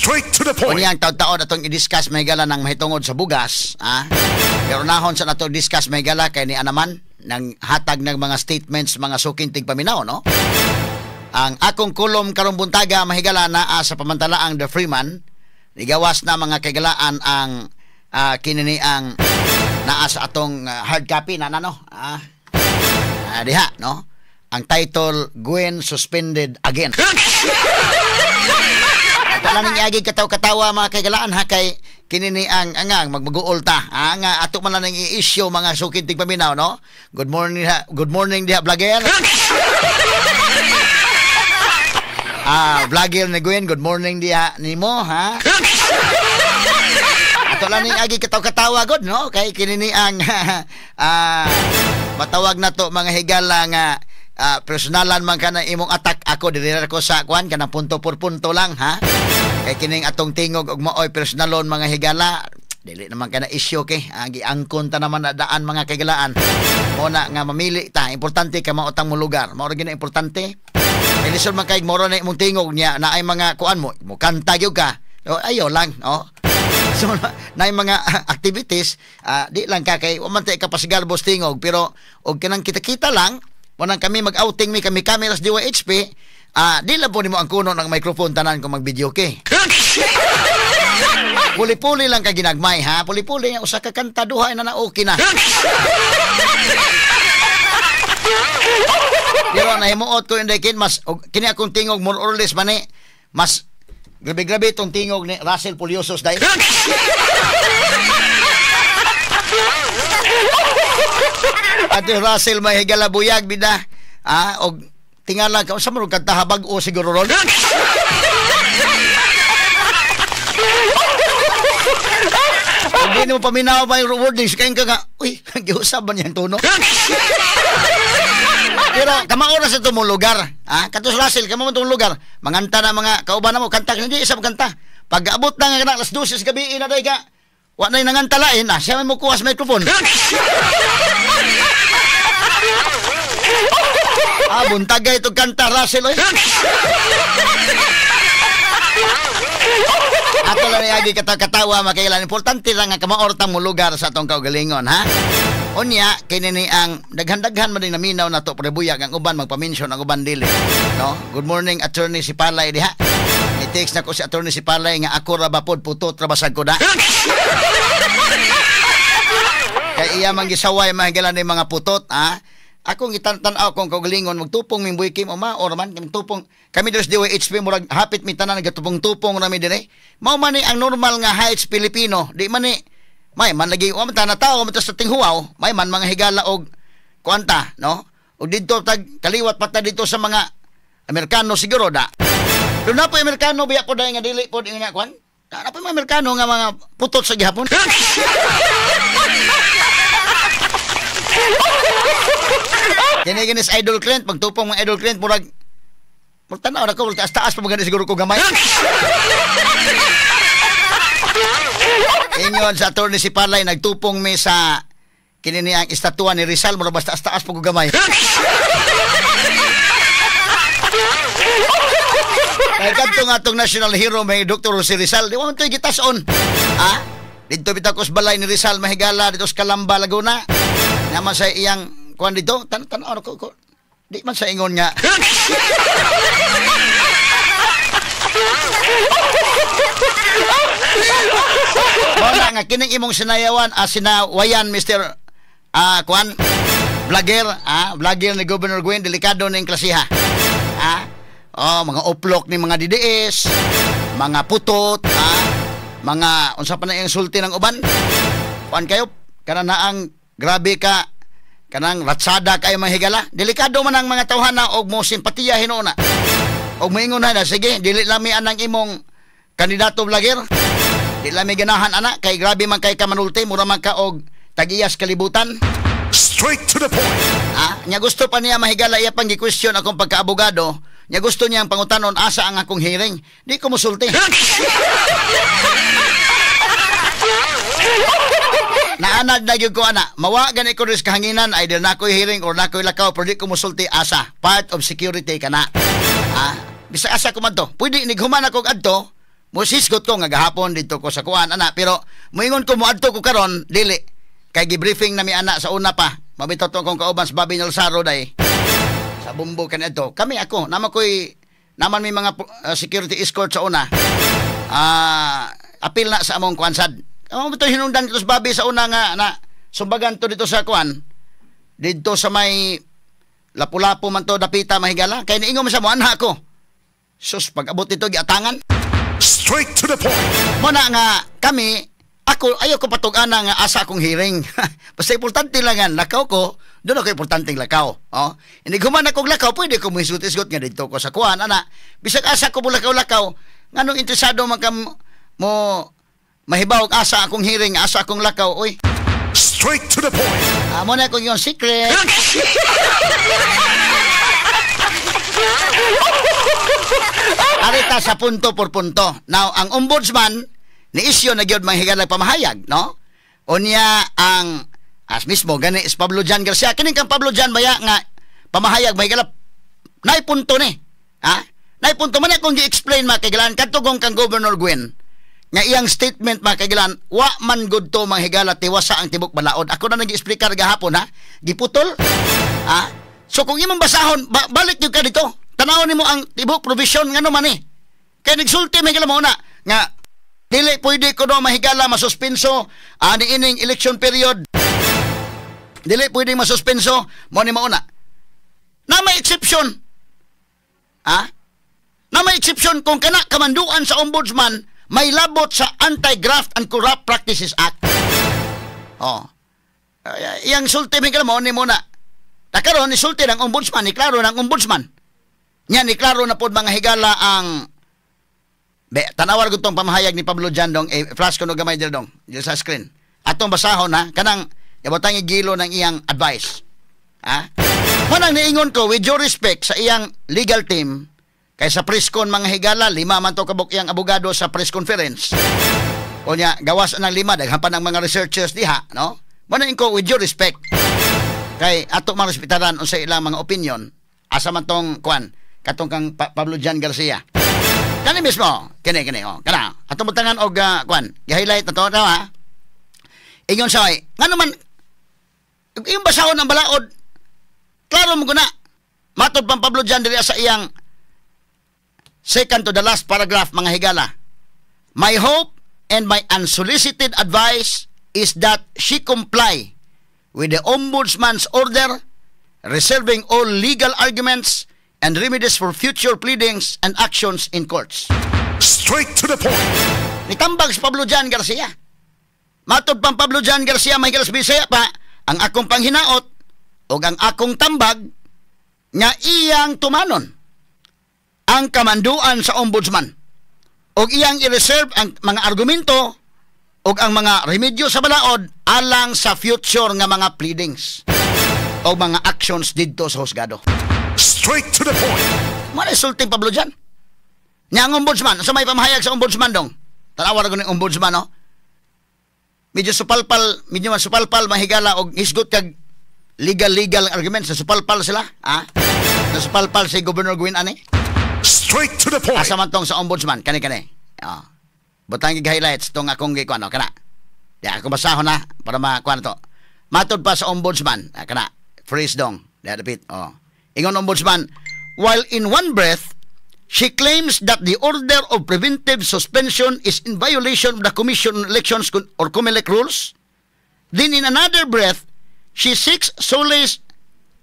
Straight to the point. Unyang taon-taon atong i-discuss may gala ng mahitungod sa bugas, pero nahon sa nato discuss may gala kay ni Anaman ng hatag ng mga statements mga sukintig paminaw, no? Ang akong kulom karong buntaga mahigala na sa pamantalaang The Freeman, nigawas na mga kagalaan ang kinini ang naa sa atong hard copy na no? Diha, no? Ang title, Gwen Suspended Again. Wala nang iagi katawa mga kagalaan ha kay kinini ang angang magmaguol ta. Nga ato man lang i-issue mga sukintig paminaw, no? Good morning diha vlogger. Vlogger ni Gwen, good morning diha nimo ha. Ato lang ning agi katawa god, no? Kay kinini ang matawag na to mga higala nga personalan man kana imong attack ako diri ko sa kwan kanang punto por punto lang ha. Kay kining atong tingog og maoy personalon mga higala dili naman kana issue kay giangkon ta naman na daan mga kagalaan. Mo na nga mamili ta, importante ka mautang mo lugar. Mao ra gyud importante. Ilisod man kay moro na imong tingog niya na ay mga kuan mo kanta gyud ka. Ayo lang, no? So na mga activities di lang ka kay wa man tay ka pasigarbos tingog pero og kanang kita-kita lang Munang kami mag-outing kami cameras DYHP, di lang po nimo ang kuno ng microphone tanan kung mag-video kay. Puli-puli lang ka ginagmay ha. Puli-puli nga usa ka kanta duha na okay na. Pero nahimuot ko inday kin mas kini akong tingog more or less man mas grabe-grabe itong tingog ni Russell Puliosos dahil. At yung Russell may higala buyag bida og tingala ka sa marong kanta habag o siguro ron. Hindi mo paminaw pa yung wordings kain ka nga uy, giusap ba niyang tono? Pero kamaoras sa itong lugar katos Russell, kamo itong lugar manganta na mga kauban na mo kanta, hindi isa kanta pag-abot na nga alas 12 gabi na day ka wa na nangantalain siya may mo kuha sa microphone. Buntagay itong kanta Russell oy. Ato lang iagi katawa makailan importante lang nga kamaortang mo lugar sa atong kaugalingon ha. Unya kini ang daghan-daghan man ding naminaw nato prebuyag ang uban magpa-mention ang uban dili no. Good morning attorney si Palay diha. I-text na ko si attorney si Palay nga ako ra ba pod putot ra basag ko da. Kay iya man gisaway mahigalan ni mga putot akong gitan-tanaw kung kaugalingon magtupong mimboy kim o ma or man tupong kami dos DYHP murag hapit mi tanan gatupong-tupong rami dire. Mao man ni ang normal nga heights Pilipino di man ni may man lagi wa man ta na tao man sa tinghuaw may man mga higala og kuanta no og didto tag kaliwat pata dito sa mga Amerikano siguro da. Pero na po Amerikano biya po dahil nga dili po nga kuan. Na po mga Amerikano nga mga putot sa gihapon. Kini is Idol Clint pagtupong mga Idol Clint murag tanaw na ko taas pa maganda siguro ko gamay. Inyon sa attorney si Palay nagtupong mi sa kinini ang estatwa ni Rizal mura basta taas pa ko gamay. Kay kadto nga atong national hero may Dr. Jose Rizal di mo man toy gitason. Dito bitakos balay ni Rizal mahigala dito sa Calamba Laguna. Naman sa iyang kuan dito tan-tanaw ko di man sa ingon nga. Wala nga kining imong sinayawan sinawayan Mr. Kwan vlogger ni Governor Gwen delikado ning klasiha. Mga oplok ni mga DDS, mga putot, mga unsa pa na insulti ng uban. Kuan kayo kana ang grabe ka kanang ratsada kayo mahigala. Delikado man ang mga tawhana og mo simpatiya hinuna. Og moingon na sige dili lami anang imong kandidato vlogger. Di lami ganahan ana kay grabe man kay ka manulti mura man ka og tagiyas kalibutan. Straight to the point. Nya gusto pa niya mahigala iya pang gi-question akong pagkaabogado. Nya gusto niya ang pangutanon asa ang akong hearing. Di ko musulti. Naanad na gyud ko ana. Mawa gani ko ris kahanginan either na ko'y hearing or na ko'y lakaw pero di ko musulti asa. Part of security kana. Bisa asa ko man to. Pwede nighuman ako adto. Musisgot ko nga gahapon dito ko sa kuan ana, pero moingon ko moadto ko karon dili kay gibriefing na mi ana sa una pa. Mabitaw to kong kauban sa Bobby Nalsaro day. Sa bumbo kanito. Kami ako naman may mga security escort sa una. Apil na sa among kuansad. Ito hinungdan dito sa Bobby sa una nga na sumbagan to dito sa kuan. Dito sa may Lapu-Lapu man to dapita mahigala. Kaya niingon mo sa mo ana ako. Sus, pag-abot ito giatangan. Straight to the point. Muna nga kami, ayaw ko patug-ana nga asa akong hearing. Basta importante lang nga, lakaw ko, doon ako importanteng lakaw. Oh? Hindi guman akong lakaw, pwede ko muhisgot-isgot nga dito ko sa kuhan, ana. Bisag asa ko mo lakaw-lakaw, nga nung interesado man ka mo mahibaw asa akong hearing, asa akong lakaw, uy. Straight to the point. Muna ko yung secret. Arita sa punto por punto. Now, ang ombudsman ni isyo na gyud mahigala pamahayag, no? Unya ang as mismo gani is Pablo Jan Garcia. Kining kang Pablo Jan baya nga pamahayag mahigala nay punto ni. Ha? Nay punto man akong gi-explain makigalan katugong kang Governor Gwen nga iyang statement makigalan wa man gud to mahigala tiwasa ang tibok balaod. Ako na nag-explicar gahapon ha. Giputol. Ha? So kung imong basahon balik gyud ka dito. Tanawon nimo ang tibok provision ngano man ni. Kay nagsulti mahigala mo na nga dili pwede ko no mahigala masuspenso ani ining election period. Dili pwede masuspenso mo ni mauna. Na may exception. Ha? Na may exception kung kana kamanduan sa ombudsman may labot sa Anti-Graft and Corrupt Practices Act. Oh. Yang sulti mahigala mo ni muna. Nakaroon ni sulti ng ombudsman, ni klaro ng ombudsman. Nya ni klaro na pod mga higala ang tanawar ko tong pamahayag ni Pablo Jandong flash ko no gamay dito dong sa screen. Atong basahon na kanang ibutang igilo ng iyang advice. Ha? Manang niingon ko with due respect sa iyang legal team kay sa press con mga higala 5 man to kabuk iyang abogado sa press conference. O nya gawas ng 5 daghan pa ng mga researchers diha, no? Manang ko with due respect kay ato man respetaran unsa ilang mga opinion asa man tong kuan katong kang Pablo Jan Garcia. Kani mismo, kini oh, kana. Atong butangan og kuan, gi-highlight na to ha. Ingon sa ay, ngano man yung basahon ng balaod. Klaro mo guna. Matod pang Pablo Jan diri sa iyang second to the last paragraph mga higala. My hope and my unsolicited advice is that she comply with the ombudsman's order, reserving all legal arguments and remedies for future pleadings and actions in courts. Straight to the point. Nitambag si Pablo Jan Garcia. Matod pang Pablo Jan Garcia, may galas Bisaya pa, ang akong panghinaot o ang akong tambag nga iyang tumanon ang kamanduan sa ombudsman o iyang i-reserve ang mga argumento o ang mga remedyo sa balaod alang sa future nga mga pleadings o mga actions dito sa husgado. Straight to the point. Muna sulting Pablo dyan. Niya ang ombudsman. Sa may pamahayag sa ombudsman dong. Tanawar ko ng ombudsman, no? Medyo man supalpal, mahigala og hisgot kag legal arguments. Supalpal sila. Ha? Supalpal si Governor Gwen ani. Straight to the point. Asa man tong sa ombudsman. Kani. Butang highlights tong akong gikuan, no? Kana. Di ako basahon na para makuha to. Matod pa sa ombudsman. Kana. Phrase dong. Dapit. Ingon ombudsman, while in one breath, she claims that the order of preventive suspension is in violation of the Commission on Elections or COMELEC rules, then in another breath, she seeks solace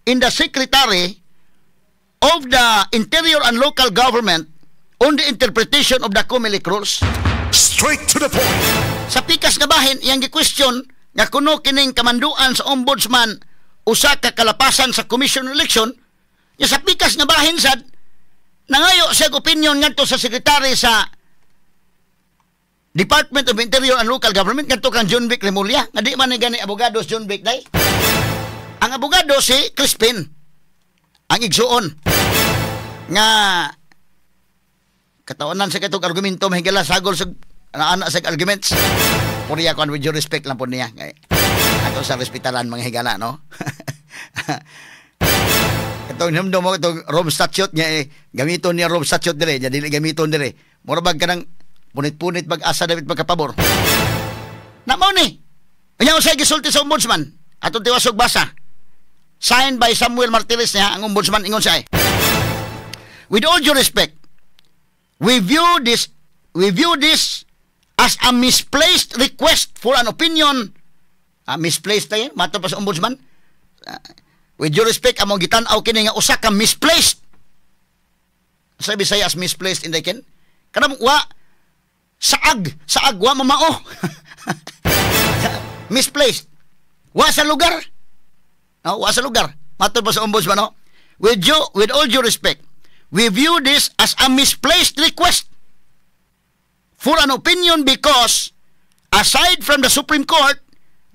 in the Secretary of the Interior and Local Government on the interpretation of the COMELEC rules. Straight to the point. Sa pikas nga bahin, iyang gi-question nga kuno kining kamanduan sa ombudsman usa ka kalapasan sa Commission on Election. Ya sa pikas nga bahin sad nangayo sa opinion ngadto sa sekretary sa Department of Interior and Local Government ngadto kang John Vic Remulla nga di man ni gani abogado si John Vic day. Ang abogado si Crispin ang igsuon nga katawanan sa katong argumento mahigala sagol sa ana sa arguments. Puriya kon with due respect lang po niya. Ato sa respetaran mga higala, no? Itong namdo mo itong Rome Statute niya gamiton niya Rome Statute dire, dili gamiton dire. Mura bag kanang punit-punit mag-asa David magkapabor. Na mo ni. Kanya usay gisulti sa ombudsman. Atong tiwasog basa. Signed by Samuel Martires niya, ang ombudsman ingon siya. With all due respect, we view this as a misplaced request for an opinion. Misplaced tayo, mato pa sa ombudsman. With due respect, among gitan-aw kini nga usa ka misplaced. Sabi saya as misplaced in ken. Kanang wa saag wa mamao. Misplaced. Wa sa lugar. No, wa sa lugar. Mato pa sa ombudsman, no? With all due respect, we view this as a misplaced request for an opinion because, aside from the Supreme Court,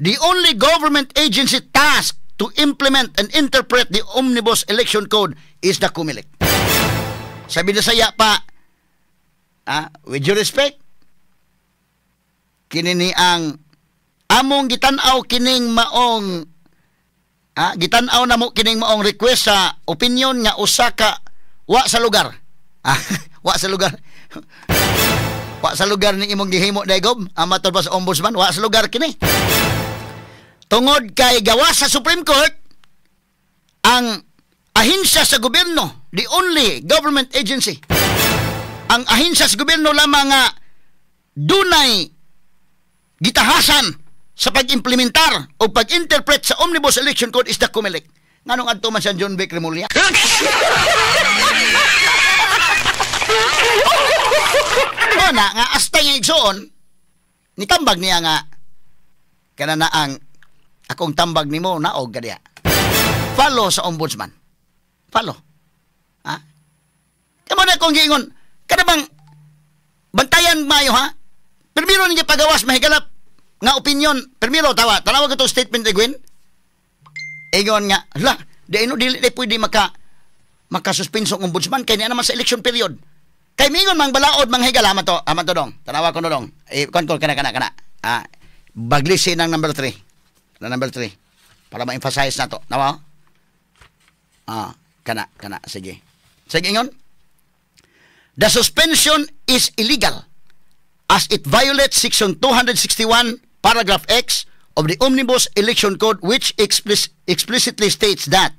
the only government agency tasked to implement and interpret the Omnibus Election Code is the COMELEC. Sabi na saya pa, with due respect, kinini ang among gitanaw kining maong gitanaw na mo kining maong request sa opinion nga usa ka wa sa lugar. Wa sa lugar. Wa sa lugar ni imong gihimo daygob, amatod pa sa ombudsman, wa sa lugar kini. Tungod kay gawas sa Supreme Court, ang ahensya sa gobyerno, the only government agency, ang ahensya sa gobyerno lamang nga dunay gitahasan sa pag-implementar o pag-interpret sa Omnibus Election Code is the COMELEC. Nganong adto man siya John Vic Remulla? Nga astay nga igsoon, nitambag niya nga kanana ang akong tambag nimo naog kadiya. Follow sa ombudsman. Follow. Kamo na kong giingon, kada bang bantayan mayo ha? Primero ninyo pagawas mahigalap nga opinion. Primero tanawa ko to statement ni Gwen. Ingon nga, dili pwede makasuspenso ang ombudsman kay niya naman sa election period. Kay mingon mang balaod mang higala aman to dong. Tanawa ko no dong. Kon kana. Baglisi ng number 3. Number 3. Para ma-emphasize na to. Nawa? Kana. Sige. Sige ingon. The suspension is illegal as it violates Section 261, Paragraph X of the Omnibus Election Code, which explicitly states that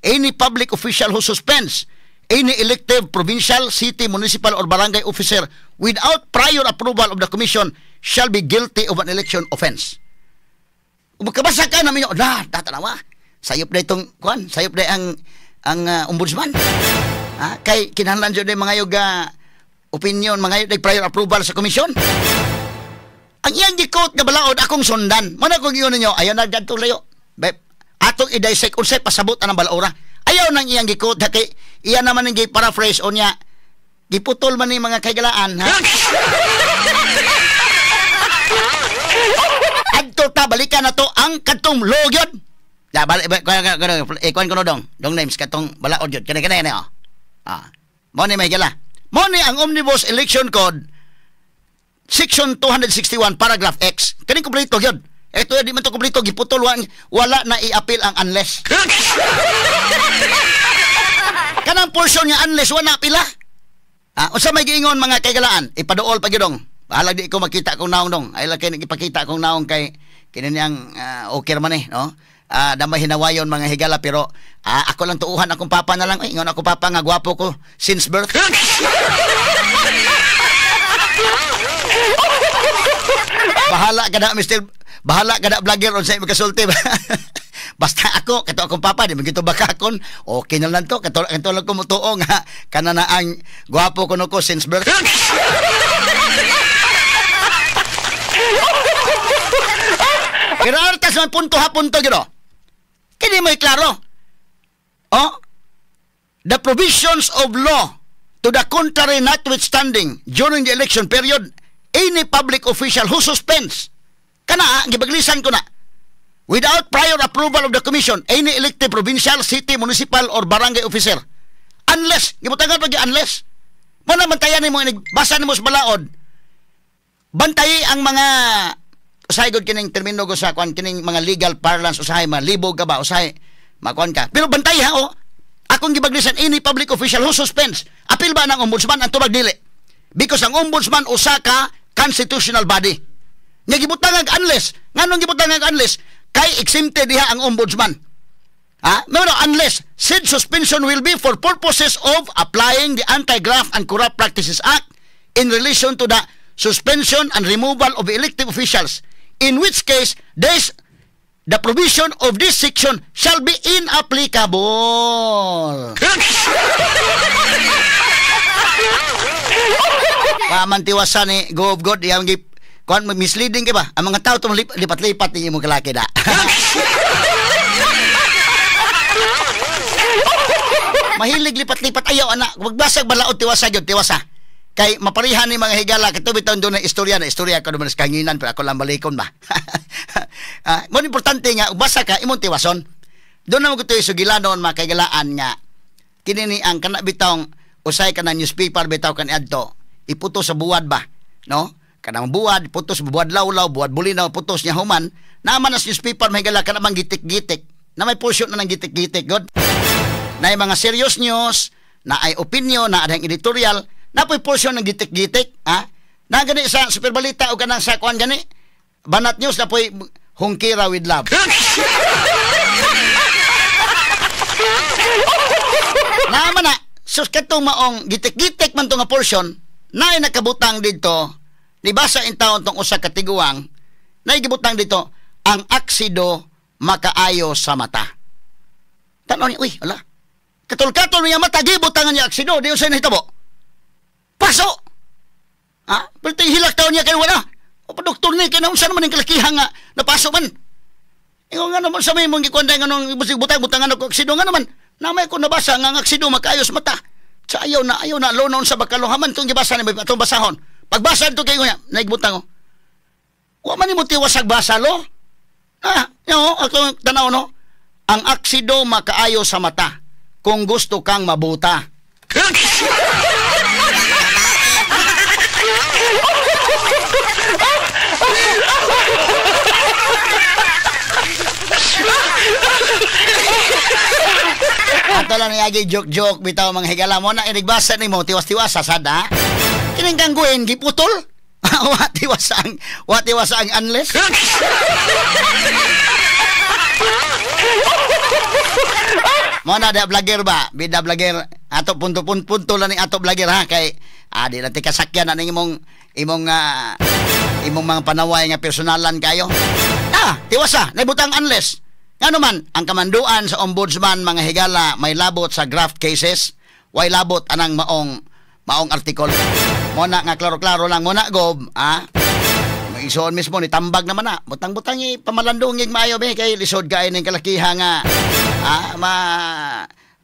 any public official who suspends any elective provincial, city, municipal, or barangay officer without prior approval of the commission shall be guilty of an election offense. Magkabasa ka namin yun, tatanawa. Sayop na itong, sayop na ang ombudsman. Kay kinahanglan dyan yung mga yoga opinion, mga yoga prior approval sa komisyon. Ang iyang gikot nga balaod, akong sundan. Mana kong iyon ninyo, ayaw na dyan layo. Atong i-dissect, unsay pasabot ang balaura. Ayaw nang iyang gikot, kay iyan naman ang paraphrase o niya, giputol man ni mga kaigalaan, ha? Adto ta, balikan na to ang katong logyon. Ikuan ko no dong names, katong balaod yun. Kaya, mo ni may gala. Mo ni ang Omnibus Election Code, Section 261, Paragraph X. Kaning kumplito yun. Ito di man to kumplito, giputol, wala na i-appeal ang unless. Kanang portion nga unless, wala pila. Unsa may giingon mga kaigalaan, ipaduol pa gyudong. Bahala di ko makita kung naong dong. Ay lang kay ipakita kung naong kay kinanyang okay man no? Damay hinawayon mga higala, pero ako lang tuuhan akong papa na lang. Ingon ako papa nga gwapo ko since birth. Bahala ka na, Mr. Bahala ka na, vlogger, on sa'yo magkasulti. Basta ako, kato akong papa, di magito bakakon, okay na lang to, kato lang kumutuong, kana na ang gwapo ko no ko since birth. Pero artas man punto gino. Kini may klaro. The provisions of law to the contrary notwithstanding, during the election period, any public official who suspends, gibaglisan ko na, without prior approval of the commission, any elected provincial, city, municipal, or barangay officer, unless, gibutangan pag unless, muna bantayan mo, basa mo sa balaod, bantayi ang mga, usahay god kining termino ko sa kwan, kining mga legal parlance, usahay, malibog ka ba, usahay, makuan ka, pero bantayi akong gibaglisan, any public official who suspends, apil ba ng ombudsman ang tubag dili? Because ang ombudsman usa ka constitutional body. Nga gibutangan unless, nganong gibutangan unless kay exempted diha ang ombudsman. No, unless said suspension will be for purposes of applying the Anti-Graft and Corrupt Practices Act in relation to the suspension and removal of elected officials, in which case the provision of this section shall be inapplicable. Pamantiwasan ni Go of God, yung misleading ka ba? Ang mga tao itong lipat-lipat ninyo mong kalaki na. Mahilig lipat-lipat. Ayaw, anak. Magbasag balaod, tiwasa yun, tiwasa. Kay maparihan ni mga higala, katubitaw doon na istorya ko naman sa kanginan, pero ako lang balikon ba. Mo importante nga, basa ka, imong tiwason. Doon naman ko ito sugilanon, mga kaigalaan nga, kinini ang kanabitong, usay ka na newspaper, bitaw ka ni Adto, iputo sa buwad ba, no? Kanang buwad, putos, buwad lawlaw, buwad bulinaw, putos niya human, naman as newspaper, may higala ka namang gitik-gitik, na may portion na ng gitik-gitik, God. Na ay mga serious news, na ay opinion, na adang editorial, na po'y portion ng gitik-gitik, na gani sa superbalita o kanang sa kuan gani, banat news na po'y hungkira with love. Naman na, sus katong maong gitik-gitik man to nga portion, na ay nakabutang dito, nibasa in taon tong usa ka tiguang, na gibutang dito, ang aksido makaayo sa mata. Tanaw niya, uy, ala, katol-katol niya mata, gibutangan niya aksido, di usay nahitabo. Paso! Pero hilak taon niya kayo wala. O pa doktor niya, kaya naman saan naman yung kalakihan nga napaso man. Ikaw nga naman sa may mong gikwanda nga nung butang-butangan ako aksido nga naman. Namay ko nabasa nga ang aksido makayos mata. Sa ayaw na, lonaon sa bakalohaman itong gibasa ni may patong basahon. Pagbasa ito kayo niya, naigbutan ko. Huwag man yung mutiwas sa basa, lo. Ako tanaw, no? Ang aksido makaayo sa mata kung gusto kang mabuta. Ato lang niyagi joke-joke bitaw mga higala mo na inigbasa ni mo tiwas-tiwas sada. Kining gangguin giputol. Watiwas ang unless. Mo na da vlogger ba? Bida vlogger ato punto lang ni ato vlogger ha kay di natin kasakyan na imong mga panaway nga personalan kayo. Tiwasa naibutang unless. Nga naman, ang kamanduan sa ombudsman mga higala may labot sa graft cases, way labot anang maong artikol. Muna nga klaro-klaro lang muna gob, may isuon mismo ni tambag naman na. Butang-butang pamalandungig maayo be kay lisod kaay ning kalakiha nga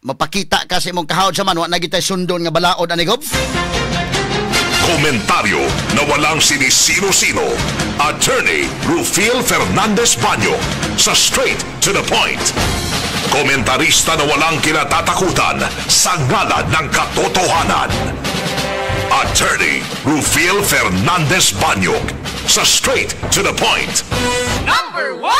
mapakita kasi mong kahawd sa man wa na gitay sundon nga balaod ani gob. Komentaryo na walang sinisino-sino. Attorney Rufiel Fernandez Banyo sa Straight to the Point. Komentarista na walang kinatatakutan sa ngalan ng katotohanan. Attorney Rufiel Fernandez Banyo sa Straight to the Point. Number 1!